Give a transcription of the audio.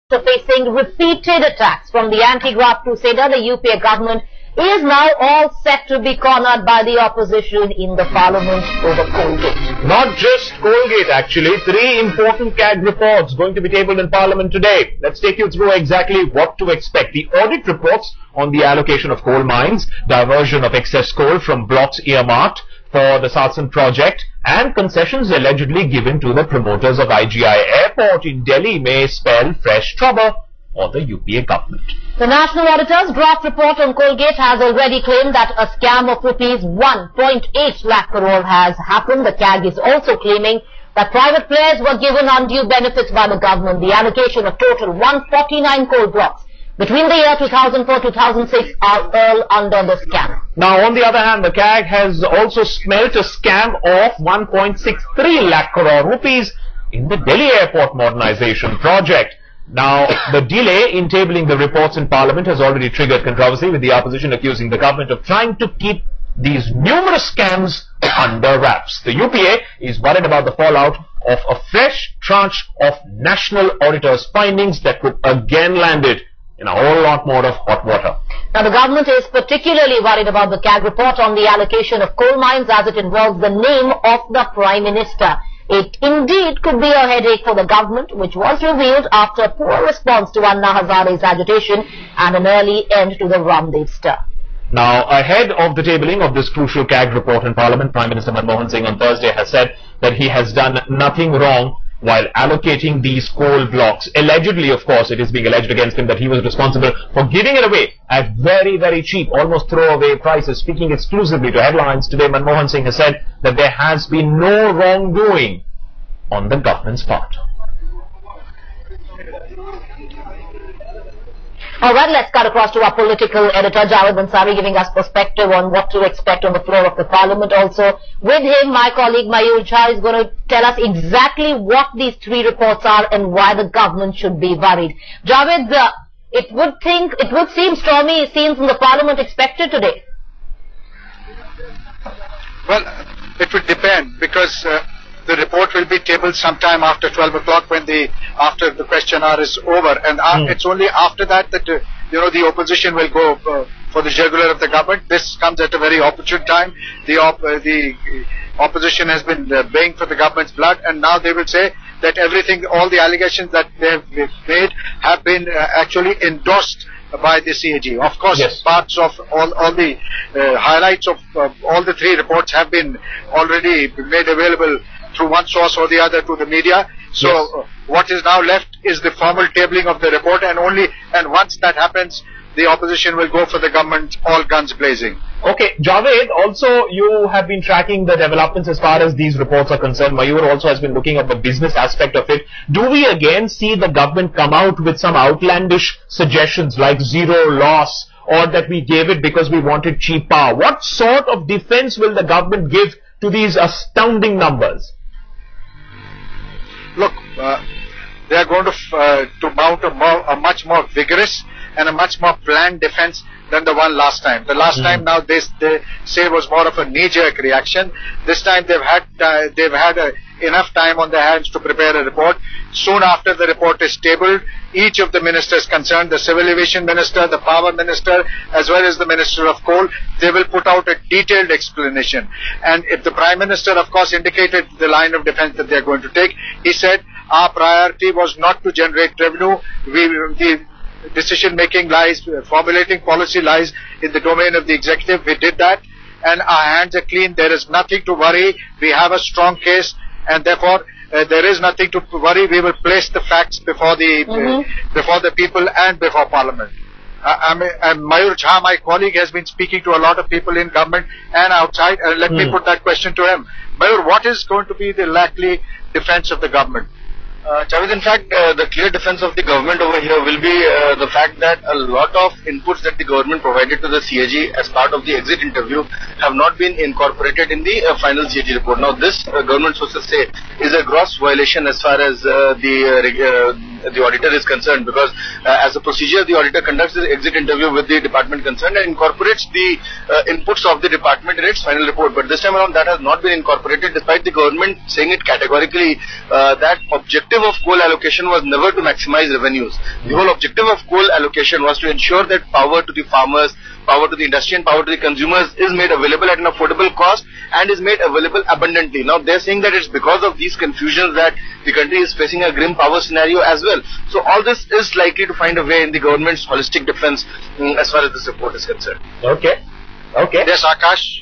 Facing repeated attacks from the anti-graft crusader, the UPA government is now all set to be cornered by the opposition in the parliament over Colgate. Not just Colgate, actually. 3 important CAG reports going to be tabled in parliament today. Let's take you through exactly what to expect. The audit reports on the allocation of coal mines, diversion of excess coal from blocks earmarked for the Satsan project, and concessions allegedly given to the promoters of IGI Airport in Delhi may spell fresh trouble for the UPA government. The National Auditor's draft report on Colgate has already claimed that a scam of rupees 1.8 lakh crore has happened. The CAG is also claiming that private players were given undue benefits by the government. The allocation of total 149 coal blocks between the year 2004-2006 are all under the scam. Now, on the other hand, the CAG has also smelt a scam of 1.63 lakh crore rupees in the Delhi Airport modernization project. Now, the delay in tabling the reports in Parliament has already triggered controversy, with the opposition accusing the government of trying to keep these numerous scams under wraps. The UPA is worried about the fallout of a fresh tranche of National Auditor's findings that could again land it in a whole lot more of hot water. Now, the government is particularly worried about the CAG report on the allocation of coal mines, as it involves the name of the Prime Minister. It indeed could be a headache for the government, which was revealed after a poor response to Anna Hazare's agitation and an early end to the Ramdev stir. Now, ahead of the tabling of this crucial CAG report in Parliament, Prime Minister Manmohan Singh on Thursday has said that he has done nothing wrong while allocating these coal blocks. Allegedly, of course, it is being alleged against him that he was responsible for giving it away at very, very cheap, almost throwaway prices. Speaking exclusively to Headlines today, Manmohan Singh has said that there has been no wrongdoing on the government's part. Alright, let's cut across to our political editor, Javed Ansari, giving us perspective on what to expect on the floor of the parliament. Also, with him, my colleague Mayur Jha is going to tell us exactly what these 3 reports are and why the government should be worried. Javed, it would seem stormy scenes in the parliament expected today. Well, it would depend, because the report will be tabled sometime after 12 o'clock after the question hour is over, and it's only after that that the opposition will go for the jugular of the government. This comes at a very opportune time. The opposition has been baying for the government's blood, and now they will say that all the allegations that they have made have been actually endorsed by the CAG. Of course, yes. Parts of all the highlights of all the 3 reports have been already made available through one source or the other to the media. So yes. What is now left is the formal tabling of the report, and once that happens, the opposition will go for the government, all guns blazing. Okay, Javed, also you have been tracking the developments as far as these reports are concerned. Mayur also has been looking at the business aspect of it. Do we again see the government come out with some outlandish suggestions like zero loss, or that we gave it because we wanted cheap power? What sort of defense will the government give to these astounding numbers? Look, they are going to mount a much more vigorous and a much more planned defense than the one last time. The last time, now they say, was more of a knee-jerk reaction. This time they've had enough time on their hands to prepare a report. Soon after the report is tabled, each of the ministers concerned, the Civil Aviation Minister, the Power Minister, as well as the Minister of Coal, they will put out a detailed explanation. And if the Prime Minister, of course, indicated the line of defense that they are going to take, he said, our priority was not to generate revenue. The decision-making lies, formulating policy lies in the domain of the executive. We did that, and our hands are clean. There is nothing to worry. We have a strong case, and therefore there is nothing to worry. We will place the facts before the people and before Parliament. Mayur Jha, my colleague, has been speaking to a lot of people in government and outside, and let me put that question to him. Mayur, what is going to be the likely defense of the government? Javed, in fact, the clear defense of the government over here will be the fact that a lot of inputs that the government provided to the CAG as part of the exit interview have not been incorporated in the final CAG report. Now, this government sources say is a gross violation as far as the auditor is concerned, because as a procedure, the auditor conducts the exit interview with the department concerned and incorporates the inputs of the department in its final report. But this time around, that has not been incorporated, despite the government saying it categorically that objective objective of coal allocation was never to maximize revenues. The whole objective of coal allocation was to ensure that power to the farmers, power to the industry and power to the consumers is made available at an affordable cost and is made available abundantly. Now they're saying that it's because of these confusions that the country is facing a grim power scenario as well. So all this is likely to find a way in the government's holistic defense as far as this report is concerned. Okay. Okay. Yes, Akash.